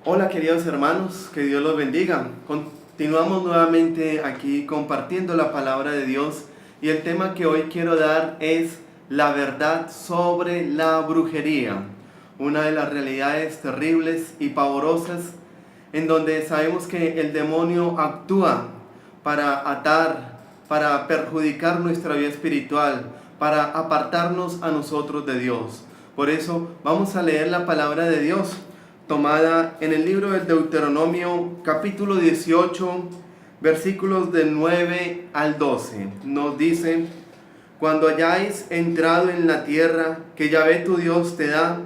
Hola queridos hermanos, que Dios los bendiga. Continuamos nuevamente aquí compartiendo la palabra de Dios y el tema que hoy quiero dar es la verdad sobre la brujería, una de las realidades terribles y pavorosas en donde sabemos que el demonio actúa para atar, para perjudicar nuestra vida espiritual, para apartarnos a nosotros de Dios. Por eso vamos a leer la palabra de Dios tomada en el libro del Deuteronomio capítulo 18 versículos del 9 al 12. Nos dice: cuando hayáis entrado en la tierra que Yahvé tu Dios te da,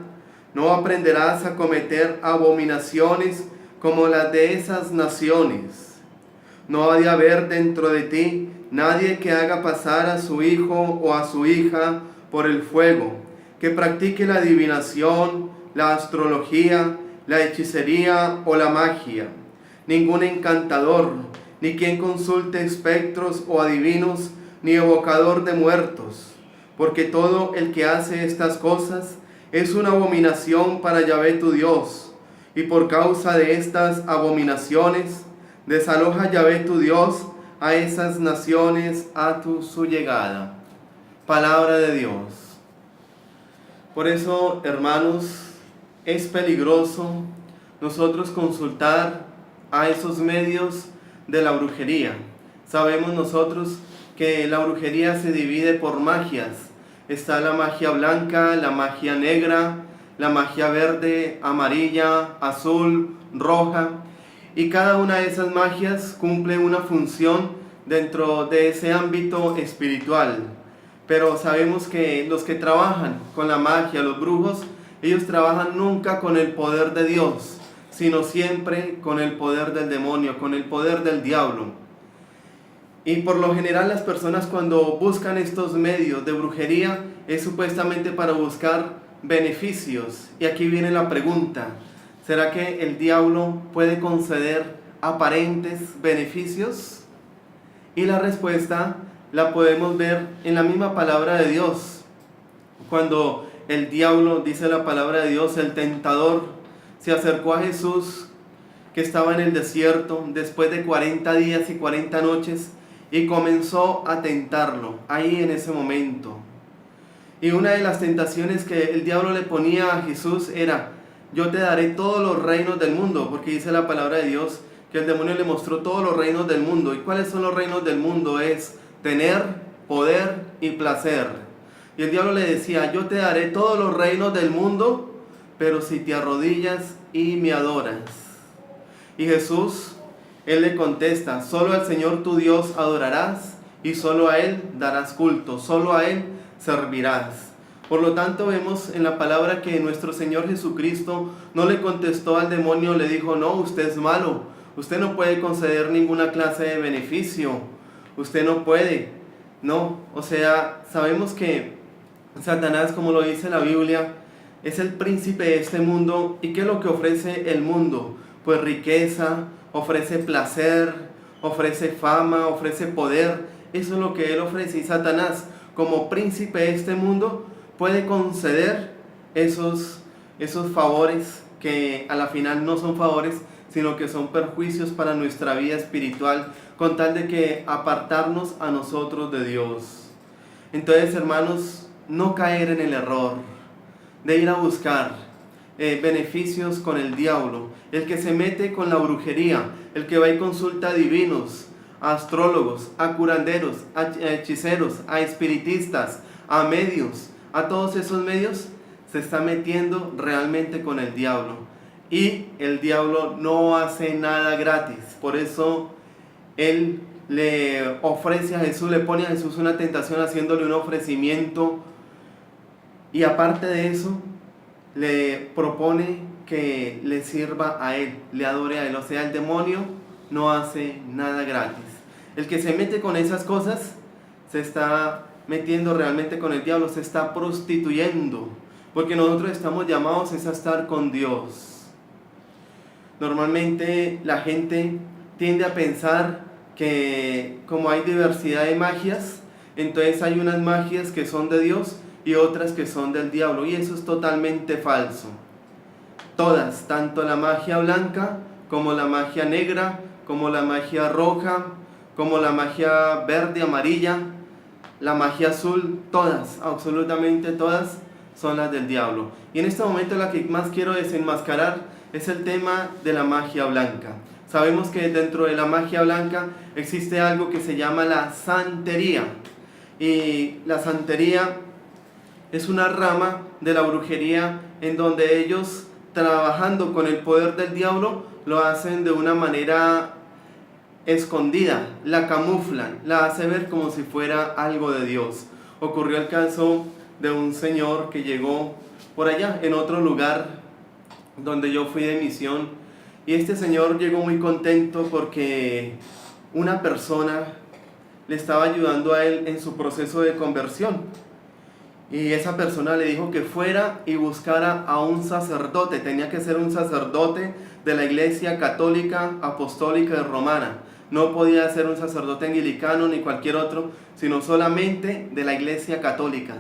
no aprenderás a cometer abominaciones como las de esas naciones. No ha de haber dentro de ti nadie que haga pasar a su hijo o a su hija por el fuego, que practique la adivinación, la astrología, la hechicería o la magia. Ningún encantador, ni quien consulte espectros o adivinos, ni evocador de muertos, porque todo el que hace estas cosas es una abominación para Yahvé tu Dios, y por causa de estas abominaciones desaloja Yahvé tu Dios a esas naciones a su llegada. Palabra de Dios. Por eso, hermanos, es peligroso nosotros consultar a esos medios de la brujería. Sabemos nosotros que la brujería se divide por magias. Está la magia blanca, la magia negra, la magia verde, amarilla, azul, roja. Y cada una de esas magias cumple una función dentro de ese ámbito espiritual. Pero sabemos que los que trabajan con la magia, los brujos, ellos trabajan nunca con el poder de Dios, sino siempre con el poder del demonio, con el poder del diablo. Y por lo general las personas cuando buscan estos medios de brujería es supuestamente para buscar beneficios. Y aquí viene la pregunta: ¿será que el diablo puede conceder aparentes beneficios? Y la respuesta la podemos ver en la misma palabra de Dios. Cuando el diablo, dice la palabra de Dios, el tentador, se acercó a Jesús, que estaba en el desierto, después de 40 días y 40 noches, y comenzó a tentarlo, ahí en ese momento. Y una de las tentaciones que el diablo le ponía a Jesús era: yo te daré todos los reinos del mundo, porque dice la palabra de Dios que el demonio le mostró todos los reinos del mundo. ¿Y cuáles son los reinos del mundo? Es tener, poder y placer. Y el diablo le decía: yo te daré todos los reinos del mundo, pero si te arrodillas y me adoras. Y Jesús, Él le contesta: solo al Señor tu Dios adorarás y solo a Él darás culto, solo a Él servirás. Por lo tanto, vemos en la palabra que nuestro Señor Jesucristo no le contestó al demonio, le dijo: no, usted es malo, usted no puede conceder ninguna clase de beneficio, usted no puede. No, o sea, sabemos que Satanás, como lo dice la Biblia, es el príncipe de este mundo. ¿Y qué es lo que ofrece el mundo? Pues riqueza, ofrece placer, ofrece fama, ofrece poder. Eso es lo que él ofrece. Y Satanás, como príncipe de este mundo, puede conceder esos favores que a la final no son favores, sino que son perjuicios para nuestra vida espiritual, con tal de que apartarnos a nosotros de Dios. Entonces, hermanos, no caer en el error de ir a buscar beneficios con el diablo, el que se mete con la brujería, el que va y consulta a divinos, a astrólogos, a curanderos, a hechiceros, a espiritistas, a medios, a todos esos medios, se está metiendo realmente con el diablo. Y el diablo no hace nada gratis. Por eso él le ofrece a Jesús, le pone a Jesús una tentación haciéndole un ofrecimiento. Y aparte de eso, le propone que le sirva a Él, le adore a Él. O sea, el demonio no hace nada gratis. El que se mete con esas cosas se está metiendo realmente con el diablo, se está prostituyendo. Porque nosotros estamos llamados a estar con Dios. Normalmente la gente tiende a pensar que como hay diversidad de magias, entonces hay unas magias que son de Dios y otras que son del diablo, y eso es totalmente falso. todas, tanto la magia blanca como la magia negra, como la magia roja, como la magia verde, amarilla, la magia azul, todas, absolutamente todas son las del diablo. Y en este momento la que más quiero desenmascarar es el tema de la magia blanca. Sabemos que dentro de la magia blanca existe algo que se llama la santería. Y la santería es una rama de la brujería en donde ellos, trabajando con el poder del diablo, lo hacen de una manera escondida, la camuflan, la hace ver como si fuera algo de Dios. Ocurrió el caso de un señor que llegó por allá, en otro lugar donde yo fui de misión, y este señor llegó muy contento porque una persona le estaba ayudando a él en su proceso de conversión. Y esa persona le dijo que fuera y buscara a un sacerdote. Tenía que ser un sacerdote de la Iglesia Católica Apostólica y Romana. No podía ser un sacerdote anglicano ni cualquier otro, sino solamente de la Iglesia Católica.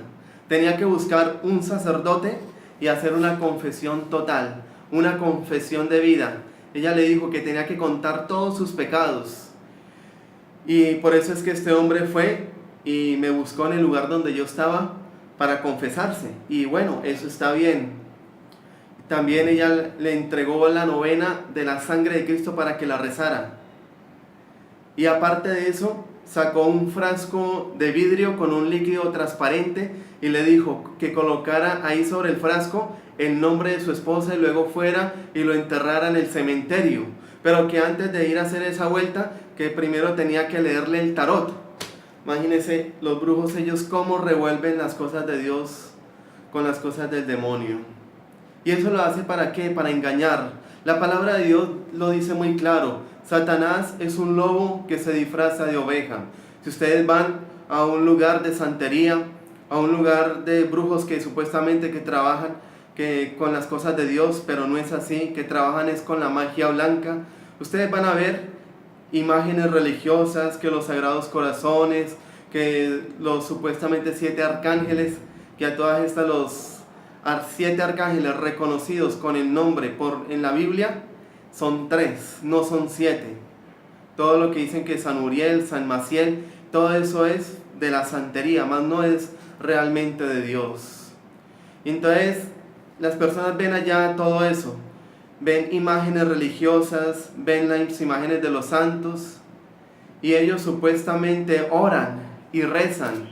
Tenía que buscar un sacerdote y hacer una confesión total, una confesión de vida. Ella le dijo que tenía que contar todos sus pecados. Y por eso es que este hombre fue y me buscó en el lugar donde yo estaba para confesarse. Y bueno, eso está bien. También ella le entregó la novena de la sangre de Cristo para que la rezara. Y aparte de eso, sacó un frasco de vidrio con un líquido transparente y le dijo que colocara ahí sobre el frasco el nombre de su esposa y luego fuera y lo enterrara en el cementerio. Pero que antes de ir a hacer esa vuelta, que primero tenía que leerle el tarot. Imagínense los brujos, ellos cómo revuelven las cosas de Dios con las cosas del demonio. Y eso lo hace ¿para qué? Para engañar. La palabra de Dios lo dice muy claro. Satanás es un lobo que se disfraza de oveja. Si ustedes van a un lugar de santería, a un lugar de brujos que supuestamente que trabajan con las cosas de Dios, pero no es así, que trabajan es con la magia blanca, ustedes van a ver imágenes religiosas, que los sagrados corazones, que los supuestamente 7 arcángeles, que a todas estas los 7 arcángeles reconocidos con el nombre en la Biblia son 3, no son 7. Todo lo que dicen que San Uriel, San Maciel, todo eso es de la santería, más no es realmente de Dios. Entonces las personas ven allá todo eso, ven imágenes religiosas, ven las imágenes de los santos y ellos supuestamente oran y rezan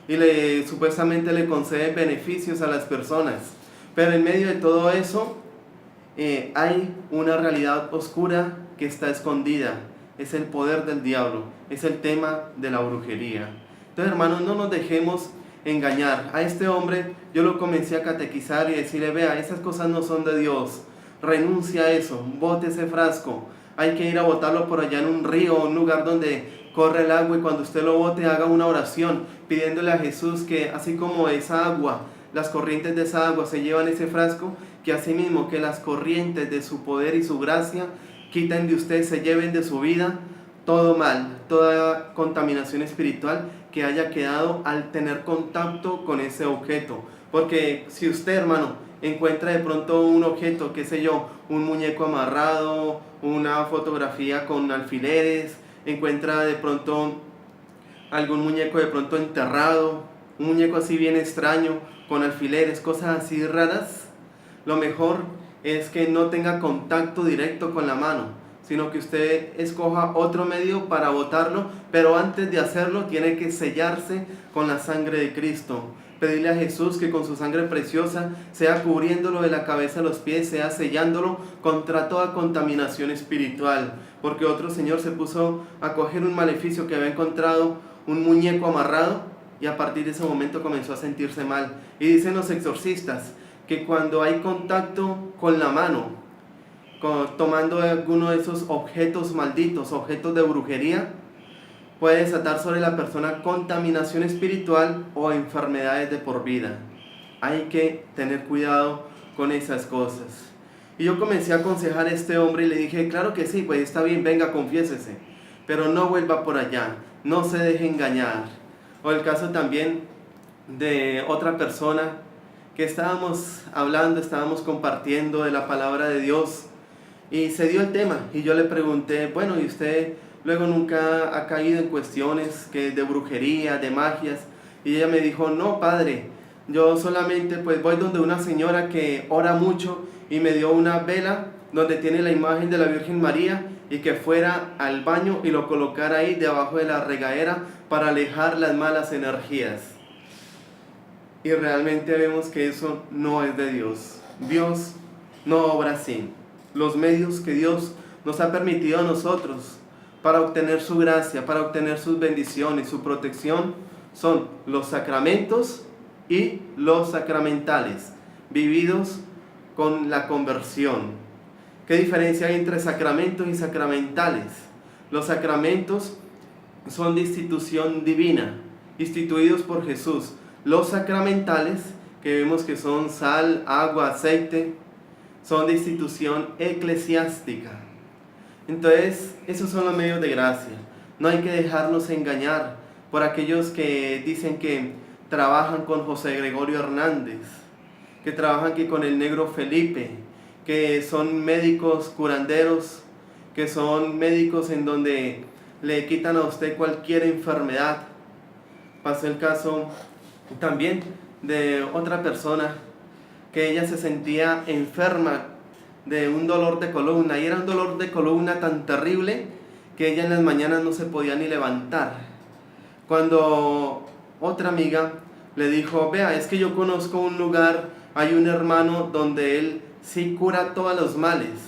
y supuestamente le conceden beneficios a las personas, pero en medio de todo eso hay una realidad oscura que está escondida. Es el poder del diablo, es el tema de la brujería. Entonces, hermanos, no nos dejemos engañar. A este hombre yo lo comencé a catequizar y decirle: vea, esas cosas no son de Dios, renuncia a eso, bote ese frasco, hay que ir a botarlo por allá en un río o un lugar donde corre el agua, y cuando usted lo bote haga una oración pidiéndole a Jesús que así como esa agua, las corrientes de esa agua se llevan ese frasco, que asimismo que las corrientes de su poder y su gracia quiten de usted, se lleven de su vida todo mal, toda contaminación espiritual que haya quedado al tener contacto con ese objeto. Porque si usted, hermano, encuentra de pronto un objeto, qué sé yo, un muñeco amarrado, una fotografía con alfileres, encuentra de pronto algún muñeco de pronto enterrado, un muñeco así bien extraño, con alfileres, cosas así raras, lo mejor es que no tenga contacto directo con la mano, sino que usted escoja otro medio para botarlo, pero antes de hacerlo tiene que sellarse con la sangre de Cristo. Pedirle a Jesús que con su sangre preciosa sea cubriéndolo de la cabeza a los pies, sea sellándolo contra toda contaminación espiritual. Porque otro señor se puso a coger un maleficio que había encontrado, un muñeco amarrado, y a partir de ese momento comenzó a sentirse mal. Y dicen los exorcistas que cuando hay contacto con la mano, tomando alguno de esos objetos malditos, objetos de brujería, puede desatar sobre la persona contaminación espiritual o enfermedades de por vida. Hay que tener cuidado con esas cosas. Y yo comencé a aconsejar a este hombre y le dije: claro que sí, pues está bien, venga, confiésese, pero no vuelva por allá, no se deje engañar. O el caso también de otra persona que estábamos hablando, estábamos compartiendo de la palabra de Dios y se dio el tema y yo le pregunté, bueno, ¿y usted luego nunca ha caído en cuestiones que de brujería, de magias? Y ella me dijo, no, padre, yo solamente pues voy donde una señora que ora mucho y me dio una vela donde tiene la imagen de la Virgen María y que fuera al baño y lo colocara ahí debajo de la regadera para alejar las malas energías. Y realmente vemos que eso no es de Dios. Dios no obra así. Los medios que Dios nos ha permitido a nosotros para obtener su gracia, para obtener sus bendiciones, su protección, son los sacramentos y los sacramentales, vividos con la conversión. ¿Qué diferencia hay entre sacramentos y sacramentales? Los sacramentos son de institución divina, instituidos por Jesús. Los sacramentales, que vemos que son sal, agua, aceite, son de institución eclesiástica. Entonces, esos son los medios de gracia. No hay que dejarnos engañar por aquellos que dicen que trabajan con José Gregorio Hernández, que trabajan aquí con el negro Felipe, que son médicos curanderos, que son médicos en donde le quitan a usted cualquier enfermedad. Pasó el caso también de otra persona que ella se sentía enferma de un dolor de columna y era un dolor de columna tan terrible que ella en las mañanas no se podía ni levantar. Cuando otra amiga le dijo, vea, es que yo conozco un lugar, hay un hermano donde él sí cura todos los males,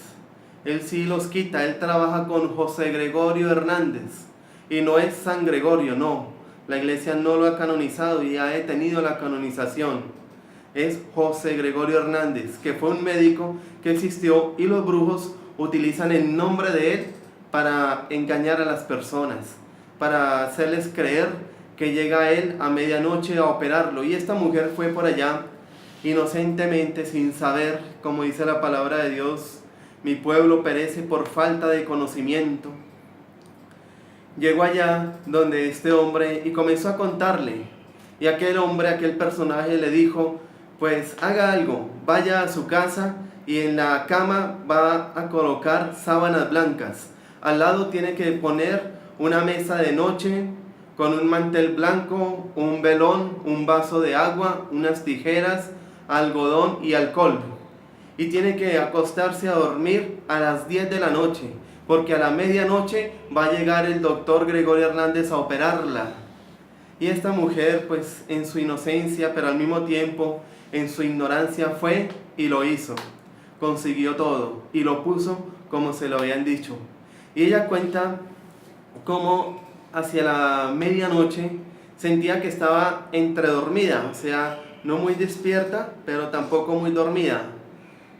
él sí los quita, él trabaja con José Gregorio Hernández y no es San Gregorio, no, la iglesia no lo ha canonizado y ha detenido la canonización. Es José Gregorio Hernández, que fue un médico que existió y los brujos utilizan el nombre de él para engañar a las personas, para hacerles creer que llega él a medianoche a operarlo. Y esta mujer fue por allá inocentemente, sin saber, como dice la palabra de Dios, mi pueblo perece por falta de conocimiento. Llegó allá donde este hombre y comenzó a contarle. Y aquel hombre, aquel personaje le dijo, pues haga algo, vaya a su casa y en la cama va a colocar sábanas blancas. Al lado tiene que poner una mesa de noche con un mantel blanco, un velón, un vaso de agua, unas tijeras, algodón y alcohol. Y tiene que acostarse a dormir a las 10 de la noche, porque a la medianoche va a llegar el doctor Gregorio Hernández a operarla. Y esta mujer, pues en su inocencia, pero al mismo tiempo en su ignorancia, fue y lo hizo. Consiguió todo y lo puso como se lo habían dicho. Y ella cuenta cómo hacia la medianoche sentía que estaba entredormida, o sea, no muy despierta, pero tampoco muy dormida.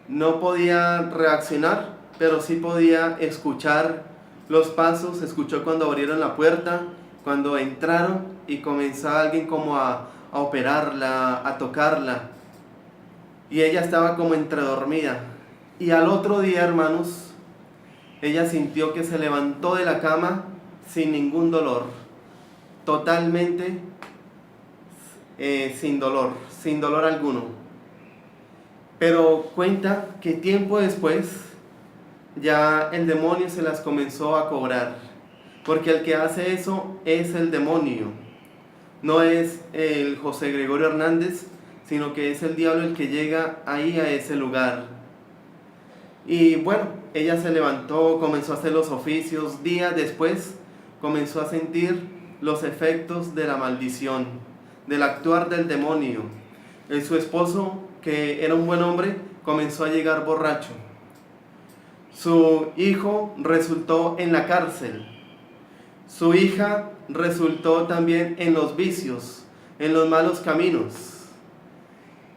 No podía reaccionar, pero sí podía escuchar los pasos. Escuchó cuando abrieron la puerta, cuando entraron y comenzó alguien como a operarla, a tocarla. Y ella estaba como entredormida. Y al otro día, hermanos, ella sintió que se levantó de la cama sin ningún dolor. Totalmente sin dolor alguno. Pero cuenta que tiempo después ya el demonio se las comenzó a cobrar. Porque el que hace eso es el demonio. No es el José Gregorio Hernández, sino que es el diablo el que llega ahí a ese lugar. Y bueno, ella se levantó, comenzó a hacer los oficios. Días después comenzó a sentir los efectos de la maldición, del actuar del demonio. Su esposo, que era un buen hombre, comenzó a llegar borracho. Su hijo resultó en la cárcel. Su hija resultó también en los vicios, en los malos caminos.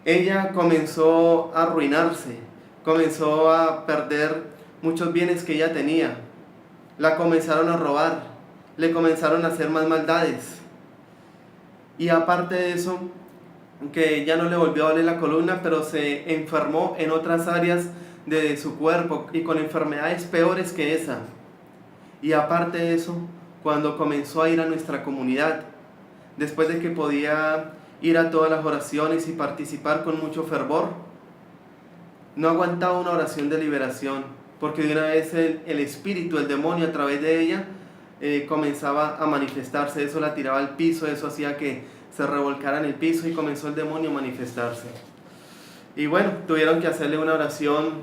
Ella comenzó a arruinarse, comenzó a perder muchos bienes que ella tenía. La comenzaron a robar, le comenzaron a hacer más maldades. Y aparte de eso, que ya no le volvió a doler la columna, pero se enfermó en otras áreas de su cuerpo y con enfermedades peores que esa. Y aparte de eso, cuando comenzó a ir a nuestra comunidad, después de que podía ir a todas las oraciones y participar con mucho fervor. No aguantaba una oración de liberación, porque de una vez el espíritu, el demonio a través de ella, comenzaba a manifestarse. Eso la tiraba al piso, eso hacía que se revolcara en el piso y comenzó el demonio a manifestarse. Y bueno, tuvieron que hacerle una oración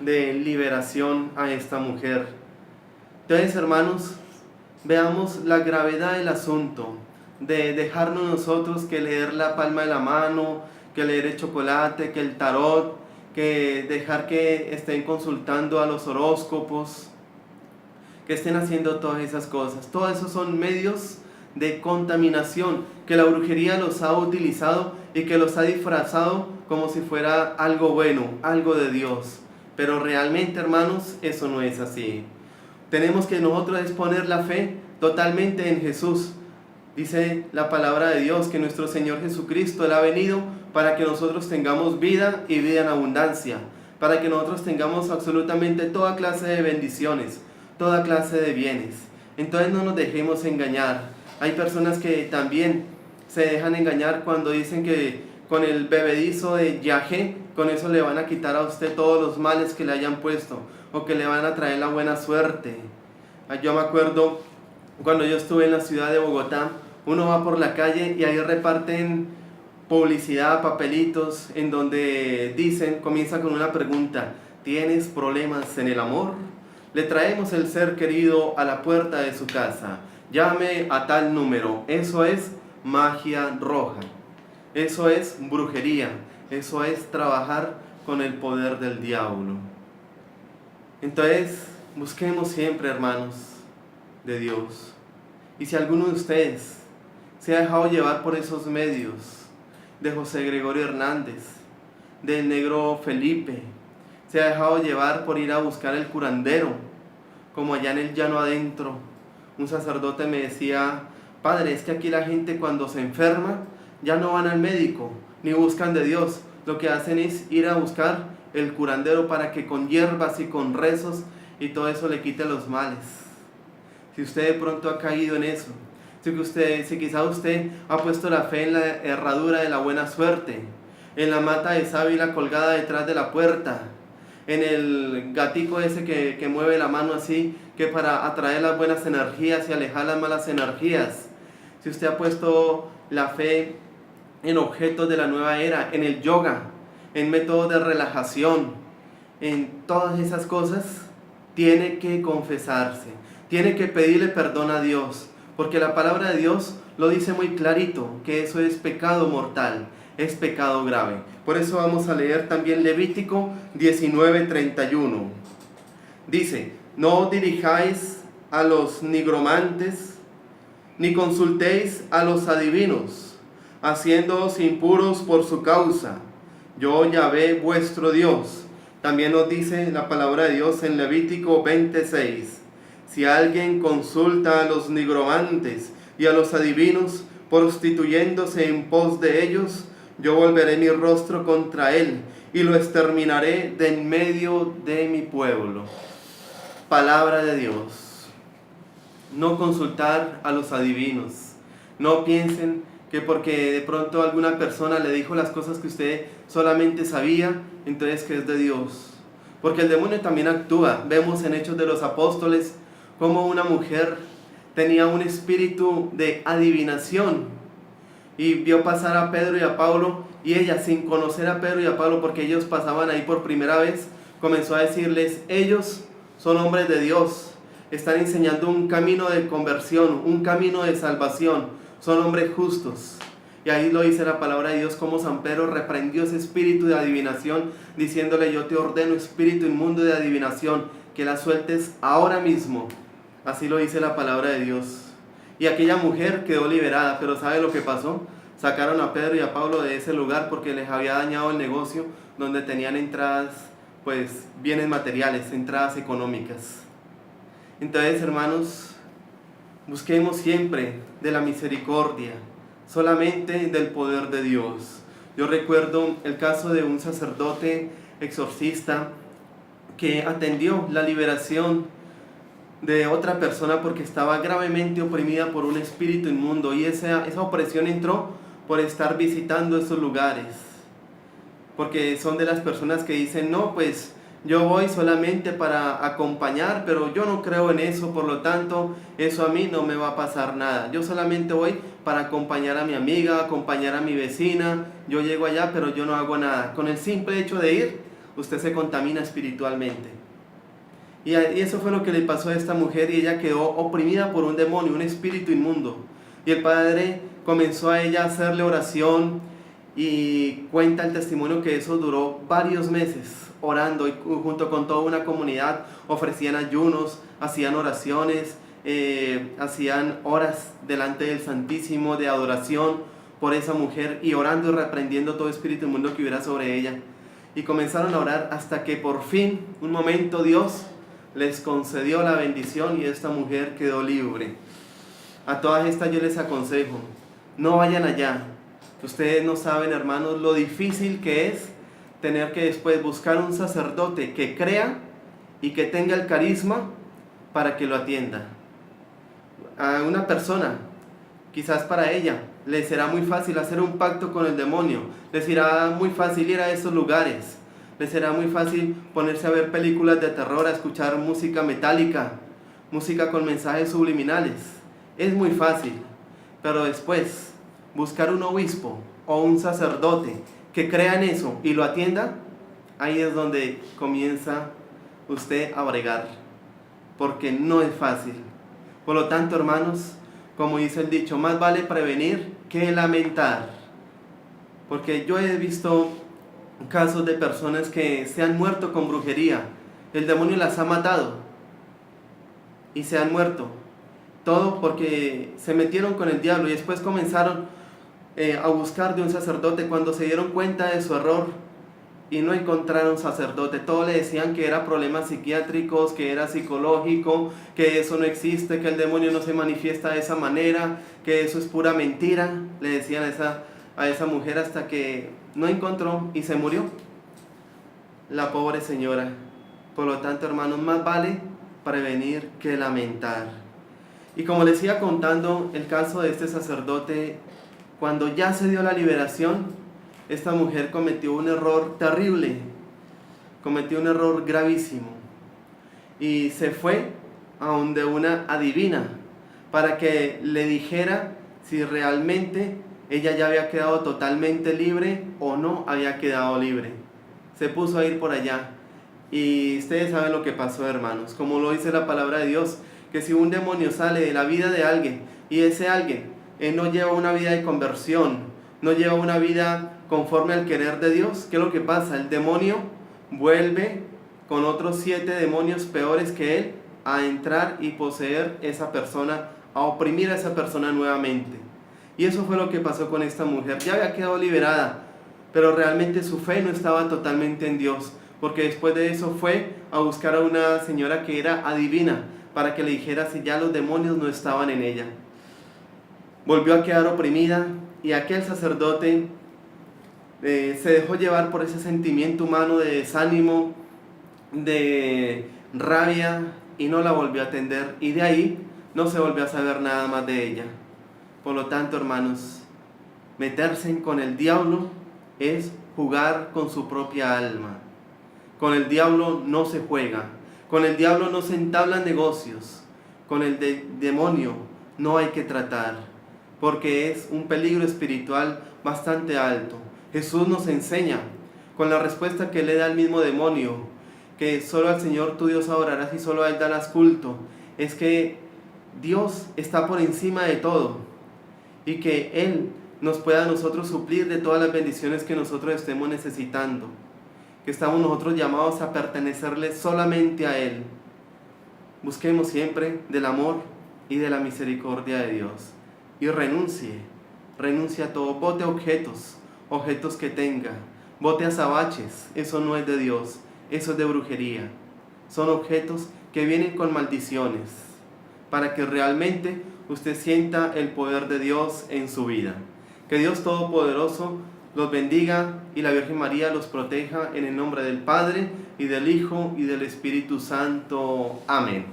de liberación a esta mujer. Entonces, hermanos, veamos la gravedad del asunto, de dejarnos nosotros que leer la palma de la mano, que leer el chocolate, que el tarot, que dejar que estén consultando a los horóscopos, que estén haciendo todas esas cosas. Todos esos son medios de contaminación que la brujería los ha utilizado y que los ha disfrazado como si fuera algo bueno, algo de Dios. Pero realmente, hermanos, eso no es así. Tenemos que nosotros exponer la fe totalmente en Jesús. Dice la palabra de Dios que nuestro Señor Jesucristo, Él ha venido para que nosotros tengamos vida y vida en abundancia, para que nosotros tengamos absolutamente toda clase de bendiciones, toda clase de bienes. Entonces no nos dejemos engañar. Hay personas que también se dejan engañar cuando dicen que con el bebedizo de yagé, con eso le van a quitar a usted todos los males que le hayan puesto, o que le van a traer la buena suerte. Yo me acuerdo cuando yo estuve en la ciudad de Bogotá, uno va por la calle y ahí reparten publicidad, papelitos, en donde dicen, comienza con una pregunta: ¿tienes problemas en el amor? Le traemos el ser querido a la puerta de su casa. Llame a tal número. Eso es magia roja. Eso es brujería. Eso es trabajar con el poder del diablo. Entonces, busquemos siempre, hermanos, de Dios. Y si alguno de ustedes se ha dejado llevar por esos medios, de José Gregorio Hernández, del negro Felipe, se ha dejado llevar por ir a buscar el curandero, como allá en el llano adentro, un sacerdote me decía: padre, es que aquí la gente cuando se enferma ya no van al médico, ni buscan de Dios, lo que hacen es ir a buscar el curandero para que con hierbas y con rezos y todo eso le quite los males. Si usted de pronto ha caído en eso, si quizá usted ha puesto la fe en la herradura de la buena suerte, en la mata de sábila colgada detrás de la puerta, en el gatico ese que mueve la mano así, que para atraer las buenas energías y alejar las malas energías. Si usted ha puesto la fe en objetos de la nueva era, en el yoga, en métodos de relajación, en todas esas cosas, tiene que confesarse, tiene que pedirle perdón a Dios, porque la palabra de Dios lo dice muy clarito, que eso es pecado mortal, es pecado grave. Por eso vamos a leer también Levítico 19:31. Dice: no dirijáis a los nigromantes, ni consultéis a los adivinos, haciéndoos impuros por su causa. Yo, Yahvé, vuestro Dios. También nos dice la palabra de Dios en Levítico 26. Si alguien consulta a los nigromantes y a los adivinos, prostituyéndose en pos de ellos, yo volveré mi rostro contra él y lo exterminaré de en medio de mi pueblo. Palabra de Dios. No consultar a los adivinos. No piensen que porque de pronto alguna persona le dijo las cosas que usted solamente sabía, entonces que es de Dios. Porque el demonio también actúa. Vemos en Hechos de los Apóstoles cómo una mujer tenía un espíritu de adivinación y vio pasar a Pedro y a Pablo, y ella, sin conocer a Pedro y a Pablo porque ellos pasaban ahí por primera vez, comenzó a decirles: ellos son hombres de Dios, están enseñando un camino de conversión, un camino de salvación, son hombres justos. Y ahí lo dice la palabra de Dios, como San Pedro reprendió ese espíritu de adivinación, diciéndole: yo te ordeno, espíritu inmundo de adivinación, que la sueltes ahora mismo. Así lo dice la palabra de Dios. Y aquella mujer quedó liberada, pero ¿sabe lo que pasó? Sacaron a Pedro y a Pablo de ese lugar porque les había dañado el negocio donde tenían entradas, pues bienes materiales, entradas económicas. Entonces, hermanos, busquemos siempre de la misericordia, solamente del poder de Dios. Yo recuerdo el caso de un sacerdote exorcista que atendió la liberación de otra persona porque estaba gravemente oprimida por un espíritu inmundo, y esa opresión entró por estar visitando estos lugares, porque son de las personas que dicen, no, pues yo voy solamente para acompañar, pero yo no creo en eso, por lo tanto, eso a mí no me va a pasar nada. Yo solamente voy para acompañar a mi amiga, acompañar a mi vecina, yo llego allá, pero yo no hago nada. Con el simple hecho de ir, usted se contamina espiritualmente. Y eso fue lo que le pasó a esta mujer, y ella quedó oprimida por un demonio, un espíritu inmundo. Y el padre comenzó a ella a hacerle oración, y cuenta el testimonio que eso duró varios meses orando, y junto con toda una comunidad ofrecían ayunos, hacían oraciones, hacían horas delante del Santísimo de adoración por esa mujer, y orando y reprendiendo todo espíritu inmundo que hubiera sobre ella. Y comenzaron a orar hasta que por fin, un momento, Dios les concedió la bendición y esta mujer quedó libre. A todas estas yo les aconsejo, no vayan allá. Ustedes no saben, hermanos, lo difícil que es tener que después buscar un sacerdote que crea y que tenga el carisma para que lo atienda. A una persona, quizás para ella, le será muy fácil hacer un pacto con el demonio, le será muy fácil ir a esos lugares, le será muy fácil ponerse a ver películas de terror, a escuchar música metálica, música con mensajes subliminales. Es muy fácil, pero después buscar un obispo o un sacerdote que crea en eso y lo atienda, ahí es donde comienza usted a bregar, porque no es fácil. Por lo tanto, hermanos, como dice el dicho, más vale prevenir que lamentar, porque yo he visto casos de personas que se han muerto con brujería, el demonio las ha matado y se han muerto, todo porque se metieron con el diablo y después comenzaron a buscar de un sacerdote cuando se dieron cuenta de su error y no encontraron sacerdote. Todos le decían que era problemas psiquiátricos, que era psicológico, que eso no existe, que el demonio no se manifiesta de esa manera, que eso es pura mentira. Le decían a esa mujer hasta que no encontró y se murió la pobre señora. Por lo tanto, hermanos, más vale prevenir que lamentar. Y como les iba contando el caso de este sacerdote, cuando ya se dio la liberación, esta mujer cometió un error terrible, cometió un error gravísimo, y se fue a donde una adivina para que le dijera si realmente ella ya había quedado totalmente libre o no había quedado libre. Se puso a ir por allá, y ustedes saben lo que pasó, hermanos, como lo dice la palabra de Dios, que si un demonio sale de la vida de alguien y ese alguien no lleva una vida de conversión, no lleva una vida conforme al querer de Dios, ¿qué es lo que pasa? El demonio vuelve con otros 7 demonios peores que él a entrar y poseer esa persona, a oprimir a esa persona nuevamente. Y eso fue lo que pasó con esta mujer. Ya había quedado liberada, pero realmente su fe no estaba totalmente en Dios, porque después de eso fue a buscar a una señora que era adivina para que le dijera si ya los demonios no estaban en ella. Volvió a quedar oprimida, y aquel sacerdote se dejó llevar por ese sentimiento humano de desánimo, de rabia, y no la volvió a atender, y de ahí no se volvió a saber nada más de ella. Por lo tanto, hermanos, meterse con el diablo es jugar con su propia alma. Con el diablo no se juega, con el diablo no se entablan negocios, con el demonio no hay que tratar, porque es un peligro espiritual bastante alto. Jesús nos enseña, con la respuesta que le da el mismo demonio, que solo al Señor tu Dios adorarás y solo a Él darás culto, es que Dios está por encima de todo, y que Él nos pueda a nosotros suplir de todas las bendiciones que nosotros estemos necesitando, que estamos nosotros llamados a pertenecerle solamente a Él. Busquemos siempre del amor y de la misericordia de Dios, y renuncie a todo, bote objetos que tenga, bote azabaches, eso no es de Dios, eso es de brujería, son objetos que vienen con maldiciones, para que realmente usted sienta el poder de Dios en su vida. Que Dios Todopoderoso los bendiga y la Virgen María los proteja en el nombre del Padre, y del Hijo, y del Espíritu Santo. Amén.